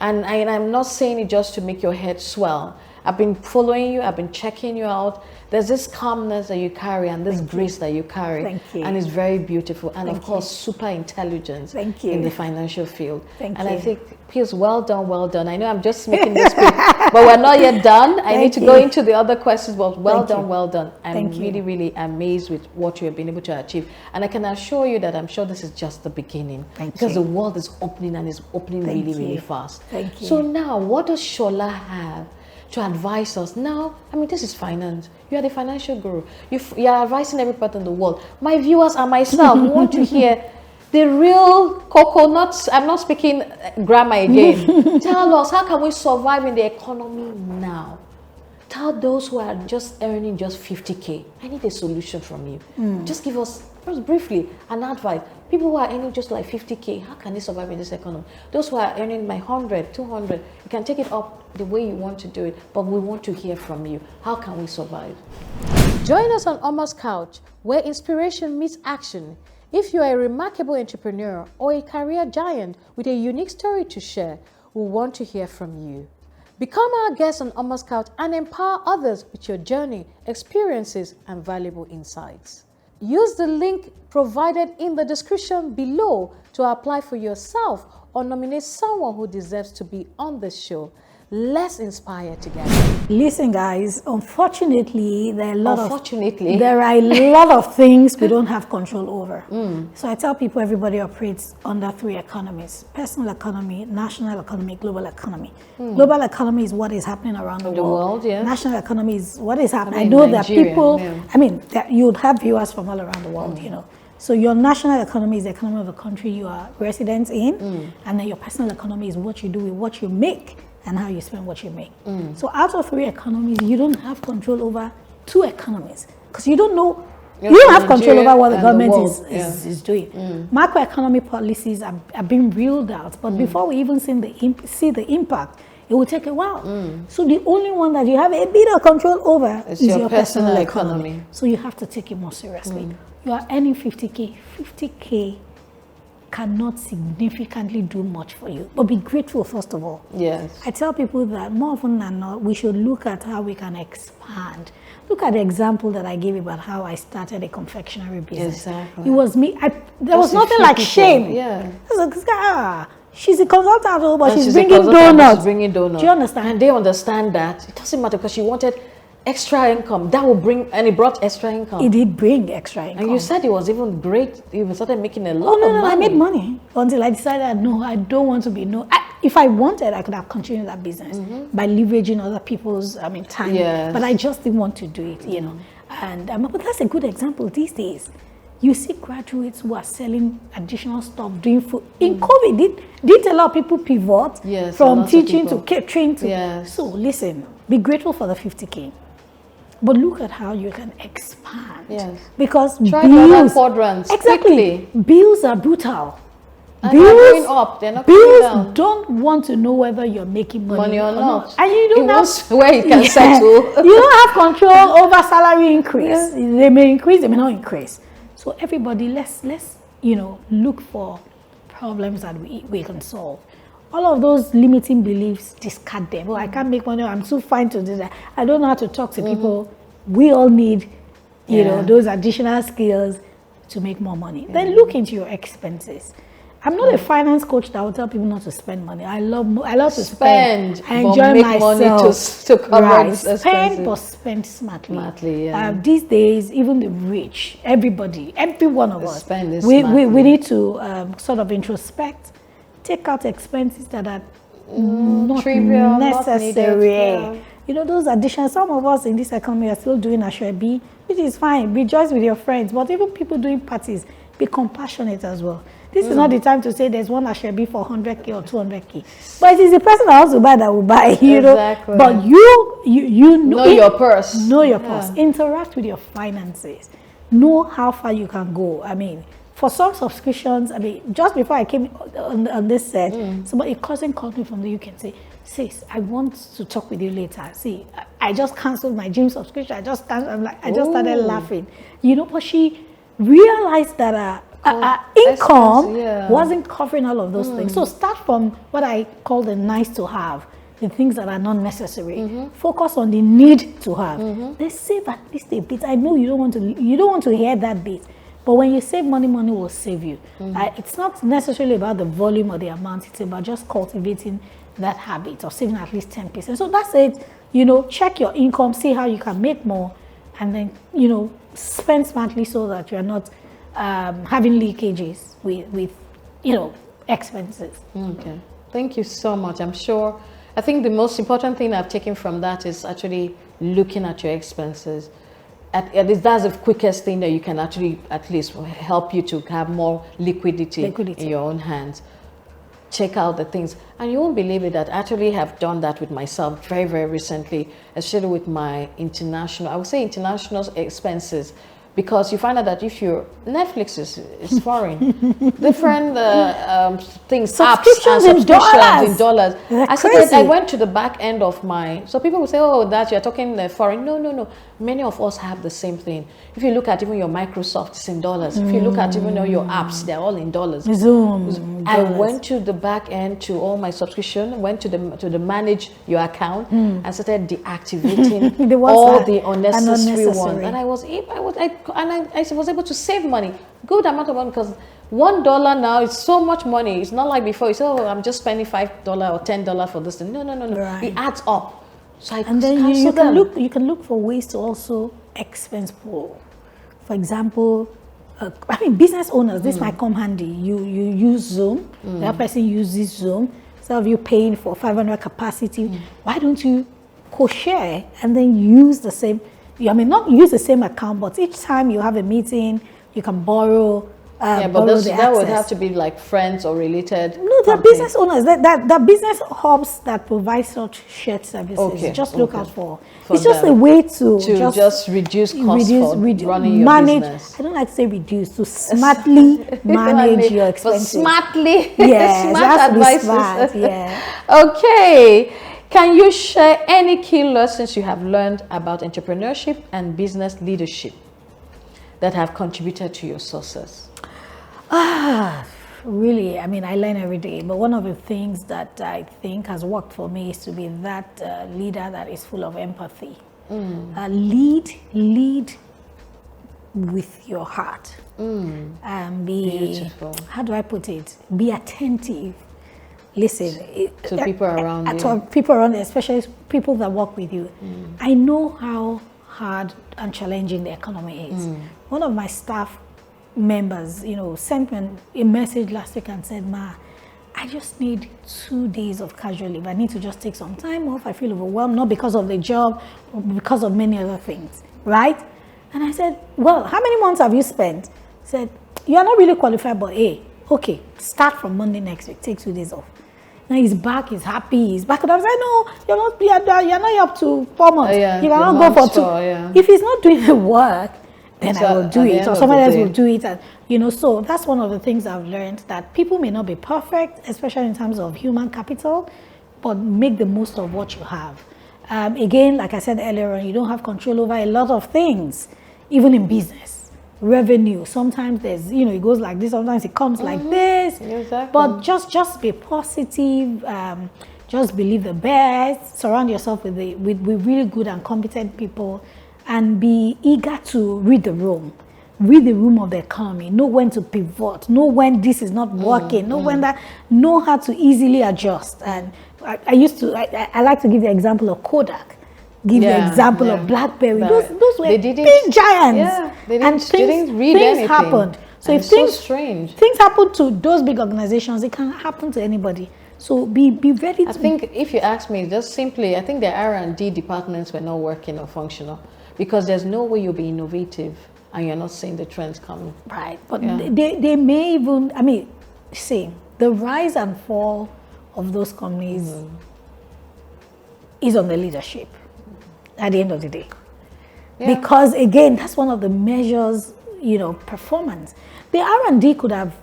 And I'm not saying it just to make your head swell. I've been following you, I've been checking you out. There's this calmness that you carry and this grace that you carry. Thank you. And it's very beautiful. And of course, super intelligence in the financial field. Thank you. And I think, Piers, well done, well done. I know I'm just making this quick, but we're not yet done. I need to go into the other questions, but well done, well done. I'm really, really amazed with what you have been able to achieve. And I can assure you that I'm sure this is just the beginning. Because the world is opening and is opening really, really fast. Thank you. So now, what does Sola have to advise us now? I mean, this is finance. You are the financial guru. You are advising everybody in the world. My viewers and myself want to hear the real coconuts. I'm not speaking grammar again. Tell us, how can we survive in the economy now? Tell those who are just earning just 50K. I need a solution from you. Just give us, just briefly, an advice. People who are earning just like 50K, how can they survive in this economy? Those who are earning my 100, 200, you can take it up the way you want to do it, but we want to hear from you. How can we survive? Join us on Omon's Couch, where inspiration meets action. If you are a remarkable entrepreneur or a career giant with a unique story to share, we want to hear from you. Become our guest on Omon's Couch and empower others with your journey, experiences, and valuable insights. Use the link provided in the description below to apply for yourself or nominate someone who deserves to be on this show. Let's inspire together. Listen, guys, unfortunately, there are a a lot of things we don't have control over. So I tell people everybody operates under 3 economies: personal economy, national economy, global economy. Global economy is what is happening around the world. National economy is what is happening. I know that people, I mean, that you would have viewers from all around the world, you know. So your national economy is the economy of the country you are resident in, and then your personal economy is what you do with what you make and how you spend what you make. So out of 3 economies, you don't have control over 2 economies because you don't know, you don't have control over what the government is doing. Macroeconomic policies are being reeled out, but before we even see the impact, it will take a while. So the only one that you have a bit of control over is your personal economy. So you have to take it more seriously. You are earning 50K. 50K cannot significantly do much for you, but be grateful first of all. Yes. I tell people that more often than not, we should look at how we can expand. Look at the example that I gave about how I started a confectionery business. Exactly. It was me. There was nothing like shame. Yeah. She's a consultant, but she's bringing donuts. Do you understand? And they understand that it doesn't matter because she wanted extra income. That will bring, and it brought extra income. It did bring extra income. And you said it was even great. You started making a lot of money. I made money until I decided, no, I don't want to be if I wanted, I could have continued that business by leveraging other people's, time. Yes. But I just didn't want to do it, you know. And but that's a good example these days. You see graduates who are selling additional stuff, doing food. In COVID, did a lot of people pivot from teaching to catering to. So listen, be grateful for the 50K. But look at how you can expand. Yes. Because bills, quadrants. Exactly. Quickly. Bills are brutal. And they're going up. They're not bills going down. Don't want to know whether you're making money or not. And you don't know where you can settle. You don't have control over salary increase. They may increase, they may not increase. So everybody, let's look for problems that we can solve. All of those limiting beliefs, discard them. Oh, I can't make money. I'm too fine to do that. I don't know how to talk to people. We all need, you know, those additional skills to make more money. Then look into your expenses. I'm not a finance coach that will tell people not to spend money. I love to spend. I enjoy myself. Money to cover expenses. Spend, but spend smartly. These days, even the rich, every one of us, we need to sort of introspect. Take out expenses that are not trivial, necessary. those additions. Some of us in this economy are still doing Ashwebi, which is fine. Rejoice with your friends. But even people doing parties, be compassionate as well. This is not the time to say there's one Ashwebi for 100K or 200K. But it is the person that wants to buy that will buy, Exactly. But you know your purse. Know your purse. Interact with your finances. Know how far you can go. I mean, for some subscriptions, just before I came on this set, a cousin called me from the UK and said, sis, I want to talk with you later. See, I just canceled my gym subscription. I just started laughing. But she realized that our income wasn't covering all of those things. So start from what I call the nice to have, the things that are not necessary. Focus on the need to have. Let's save at least a bit. I know you don't want to hear that bit. But when you save money, money will save you. It's not necessarily about the volume or the amount. It's about just cultivating that habit of saving at least 10%. So that's it. Check your income, see how you can make more, and then, spend smartly so that you're not having leakages with expenses. Okay. Thank you so much. I think the most important thing I've taken from that is actually looking at your expenses. At least that's the quickest thing that you can actually at least help you to have more liquidity in your own hands. Check out the things, and you won't believe it that I actually have done that with myself very, very recently, especially with my international expenses. Because you find out that if your Netflix is foreign, different things, apps and subscriptions in dollars. I went to the back end of so people will say, oh, that you're talking foreign. No. Many of us have the same thing. If you look at even your Microsoft, it's in dollars. If you look at even your apps, they're all in dollars. Zoom. I went to the back end to all my subscription, went to the manage your account and started deactivating all the unnecessary ones. And I was able to save money, good amount of money, because $1 now is so much money. It's not like before. You say, oh, I'm just spending $5 or $10 for this thing. No. Right. It adds up. So and then you can look for ways to also expense pool. For example, business owners, this might come handy. You use Zoom. The other person uses Zoom. Instead of you paying for 500 capacity, why don't you co-share and then use the same? Not use the same account, but each time you have a meeting, you can borrow. But that would have to be like friends or related. No, they're business owners. They're business hubs that provide such shared services. Just look out for. It's just a way to just reduce costs for running your business. I don't like to say reduce, to smartly manage your expenses. Smartly, smart advice. Okay. Can you share any key lessons you have learned about entrepreneurship and business leadership that have contributed to your success? Really, I learn every day. But one of the things that I think has worked for me is to be that leader that is full of empathy. Lead with your heart. Beautiful. How do I put it? Be attentive. Listen to people around you. To people around you, especially people that work with you. I know how hard and challenging the economy is. One of my staff members, sent me a message last week and said, Ma, I just need 2 days of casual leave. I need to just take some time off. I feel overwhelmed, not because of the job, but because of many other things, right? And I said, well, how many months have you spent? He said, you are not really qualified, but hey, okay, start from Monday next week, take 2 days off. Now he's back, he's happy, he's back. And I was like, no, you're not up to 4 months. You cannot go for 2. If he's not doing the work, then I will do it, or somebody else will do it. And, so that's one of the things I've learned, that people may not be perfect, especially in terms of human capital, but make the most of what you have. Again, like I said earlier on, you don't have control over a lot of things, even in business. Revenue, sometimes there's, it goes like this, sometimes it comes like this. Exactly. But just be positive, just believe the best, surround yourself with really good and competent people, and be eager to read the room of the economy. Know when to pivot, know when this is not working, know how to easily adjust. And I like to give the example of Kodak. The example of BlackBerry. Those were big giants. And things happened. So if things happen to those big organizations, it can happen to anybody. So be ready. I think if you ask me, just simply, I think the R&D departments were not working or functional, because there's no way you'll be innovative and you're not seeing the trends coming. Right, but Yeah. they may even, I mean, see, the rise and fall of those companies is on the leadership at the end of the day. Yeah. Because again, that's one of the measures, performance. The R&D could have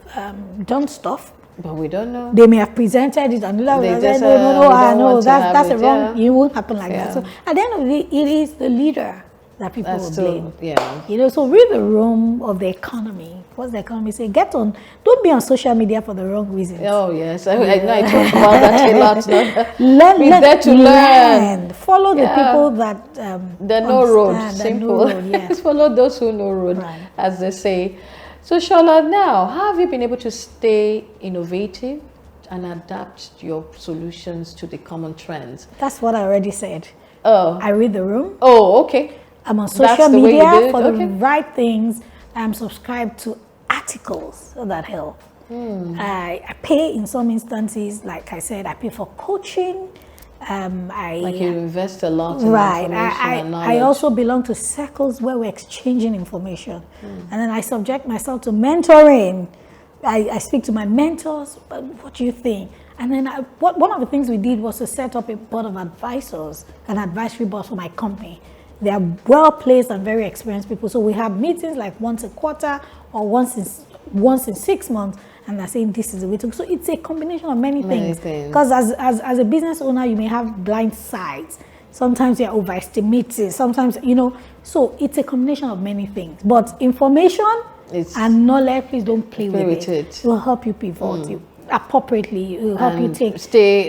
done stuff. But we don't know. They may have presented it and They said, just, no, we I don't know, want to have that's it, a wrong, yeah. it won't happen like Yeah. that. So at the end of the day, it is the leader that people That's will still, blame. yeah. So read the room of the economy. What's the economy say? Don't be on social media for the wrong reasons. Oh, yes. I know I talk about that a lot. Learn, Be there to learn. Follow the Yeah. people that They know road, understand, that simple. know road, yeah. Follow those who know road, Right. as they say. So Sola, now, how have you been able to stay innovative and adapt your solutions to the common trends? That's what I already said. Oh, I read the room. oh, okay. I'm on That's social the way you media do it? for Okay. the right things. I'm subscribed to articles that help. I pay in some instances, like I said, I pay for coaching. Like you invest a lot in Right. information and knowledge. I also belong to circles where we're exchanging information. And then I subject myself to mentoring. I speak to my mentors, but what do you think? And then one of the things we did was to set up a board of advisors, an advisory board for my company. They are well-placed and very experienced people. So we have meetings like once a quarter or once in 6 months, and they're saying this is the way to go. So it's a combination of many things. Because as a business owner, you may have blind sides. Sometimes you're overestimating. Sometimes, so it's a combination of many things. But information and knowledge, please don't play with it. It will help you pivot you appropriately. It will help you take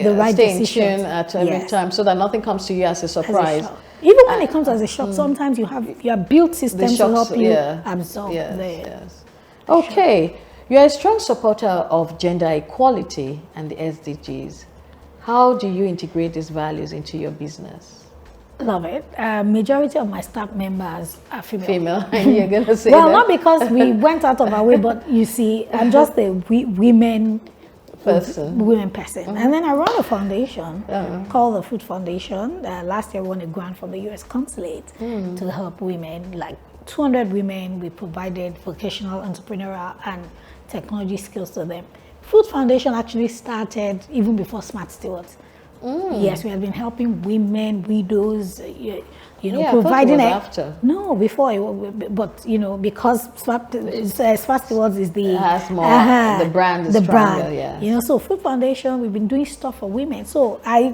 the right stay in decisions tune at every time, so that nothing comes to you as a surprise. Even when it comes as a shock, sometimes you have built systems to help you absorb Yes. Okay, you're a strong supporter of gender equality and the SDGs. How do you integrate these values into your business? Love it. Majority of my staff members are female. And you're gonna say well, that? not because we went out of our way, but you see, I'm just a women person. And then I run a foundation called the Food Foundation. Last year I won a grant from the US Consulate to help women, like 200 women. We provided vocational, entrepreneurial, and technology skills to them. Food Foundation actually started even before Smart Stewards. Yes, we have been helping women, widows, providing after. No, before, but because Smart Stewards is the has more the brand is stronger, yeah. So Food Foundation, we've been doing stuff for women. So and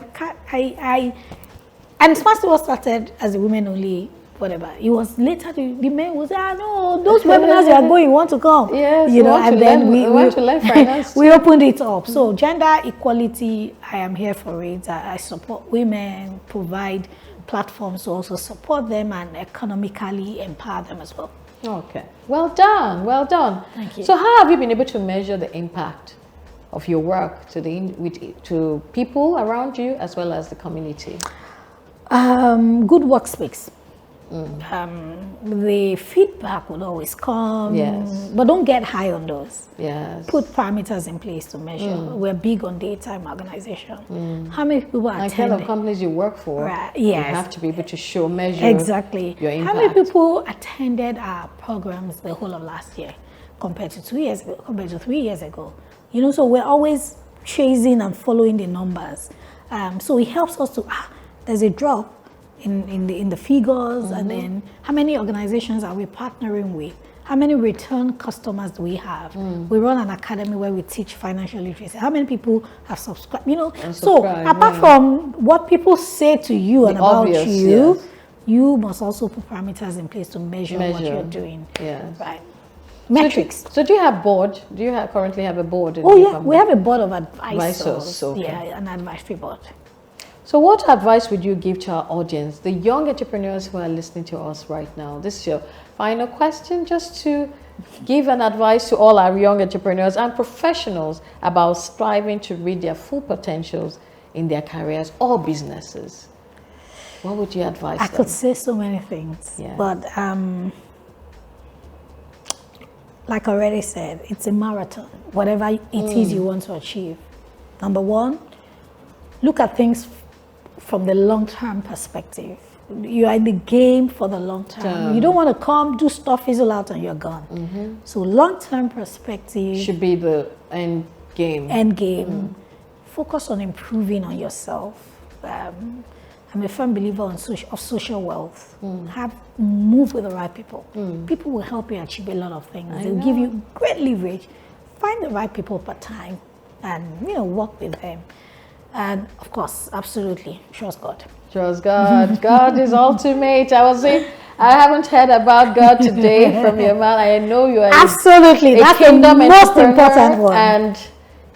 Smart Stewards started as a women only. Whatever. It was later the men was no, those webinars you are going, you want to come. Yes, and then we want to learn finance. We opened it up. So gender equality, I am here for it. I support women, provide platforms to also support them and economically empower them as well. Okay. Well done. Well done. Thank you. So how have you been able to measure the impact of your work to people around you as well as the community? Good work speaks. The feedback will always come, but don't get high on those. Put parameters in place to measure. We're big on data in my organization. How many people attend? The kind of companies you work for, you have to be able to measure your impact. How many people attended our programs the whole of last year compared to 2 years ago, compared to 3 years ago? So we're always chasing and following the numbers. So it helps us to, there's a drop in the figures, and then how many organizations are we partnering with? How many return customers do we have? We run an academy where we teach financial literacy. How many people have subscribed? So apart from what people say to you and about you, you must also put parameters in place to measure what you're doing. Right. Metrics. So do you have board? Do you currently have a board? We have a board of advisors. An advisory board. So what advice would you give to our audience, the young entrepreneurs who are listening to us right now? This is your final question, just to give an advice to all our young entrepreneurs and professionals about striving to reach their full potentials in their careers or businesses. What would you advise them? I could say so many things, but like I already said, it's a marathon. Whatever it is you want to achieve, Number one, look at things from the long-term perspective. You are in the game for the long term. You don't want to come, do stuff, fizzle out, and you're gone. So long-term perspective Should be the end game. End game. Focus on improving on yourself. I'm a firm believer of social wealth. Move with the right people. People will help you achieve a lot of things. They'll give you great leverage. Find the right people per time, and work with them. And of course, absolutely, trust God. Trust God. God is ultimate. I was saying, I haven't heard about God today from your mouth. I know you are absolutely. That's the most important one. And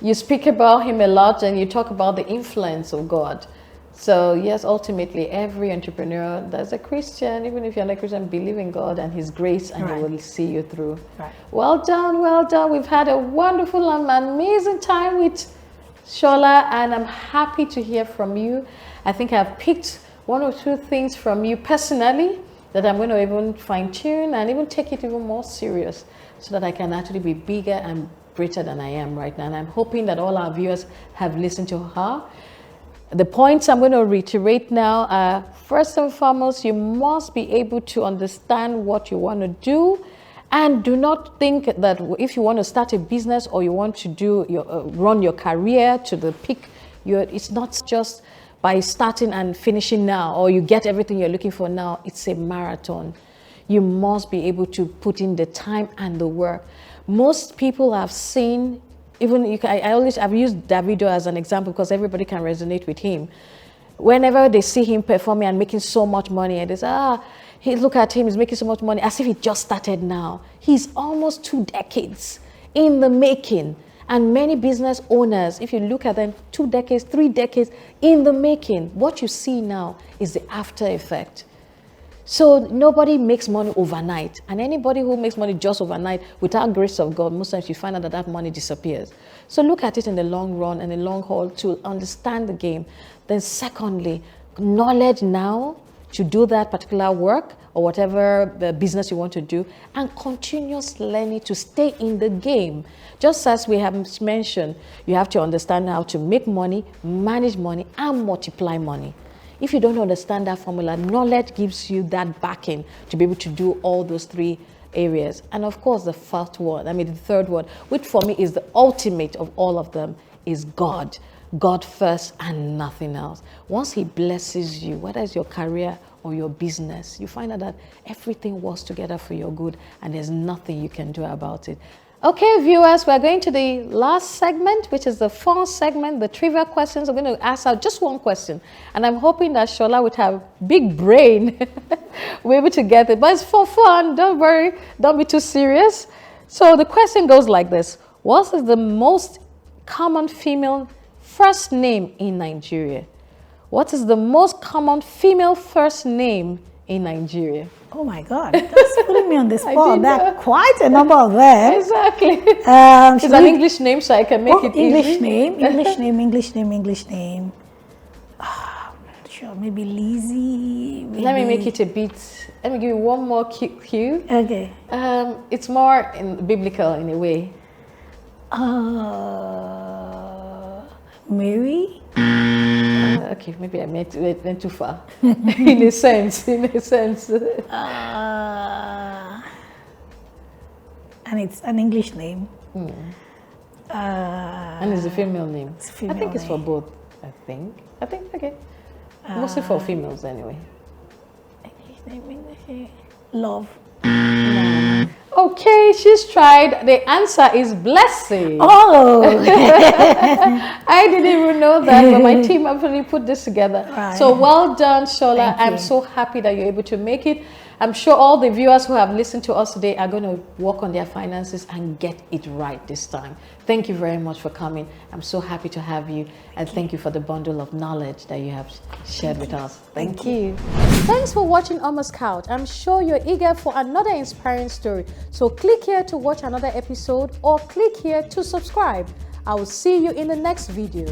you speak about Him a lot, and you talk about the influence of God. So yes, ultimately, every entrepreneur that's a Christian, even if you're not a Christian, believe in God and His grace, and He will see you through. Well done, well done. We've had a wonderful and amazing time with Sola, and I'm happy to hear from you. I think I've picked one or two things from you personally that I'm going to even fine-tune and even take it even more serious, so that I can actually be bigger and greater than I am right now. And I'm hoping that all our viewers have listened to her. The points I'm going to reiterate now are, first and foremost, you must be able to understand what you want to do. And do not think that if you want to start a business or you want to do run your career to the peak, it's not just by starting and finishing now, or you get everything you're looking for now. It's a marathon. You must be able to put in the time and the work. Most people I've seen, I've used Davido as an example because everybody can resonate with him. Whenever they see him performing and making so much money, and they say, look at him, he's making so much money, as if he just started now. He's almost 2 decades in the making. And many business owners, if you look at them, 2 decades, 3 decades in the making. What you see now is the after effect. So nobody makes money overnight. And anybody who makes money just overnight, without grace of God, most times you find out that that money disappears. So look at it in the long run and the long haul to understand the game. Then secondly, knowledge now to do that particular work or whatever the business you want to do, and continuous learning to stay in the game. Just as we have mentioned, you have to understand how to make money, manage money, and multiply money. If you don't understand that formula, knowledge gives you that backing to be able to do all those 3 areas. And of course, the third one, which for me is the ultimate of all of them, is God. God first and nothing else. Once He blesses you, whether it's your career or your business, you find out that everything works together for your good, and there's nothing you can do about it. Okay, viewers, we're going to the last segment, which is the fun segment, the trivia questions. I'm going to ask out just one question, and I'm hoping that Sola would have big brain, we're able to get it. But it's for fun, don't worry, don't be too serious. So the question goes like this: what is the most common female first name in Nigeria? What is the most common female first name in Nigeria? Oh my God, that's putting me on the spot. There are quite a number of them. Exactly. It's an English name, so I can make it English easy. English name. Sure, maybe Lizzie. Let me make it a bit. Let me give you one more cue. Okay. It's more biblical in a way. Mary. Okay, maybe I went too far. in a sense. And it's an English name. And it's a female name. It's a female I think it's for name. both. I think, okay. Mostly for females anyway. English name. Love. Okay, she's tried. The answer is blessing. Oh! I didn't even know that, but my team actually put this together. Right. So well done, Sola. Thank I'm you. so happy that you're able to make it. I'm sure all the viewers who have listened to us today are going to work on their finances and get it right this time. Thank you very much for coming. I'm so happy to have you, and thank you for the bundle of knowledge that you have shared with us. Thank you. Thanks for watching Omon's Couch. I'm sure you're eager for another inspiring story. So click here to watch another episode, or click here to subscribe. I will see you in the next video.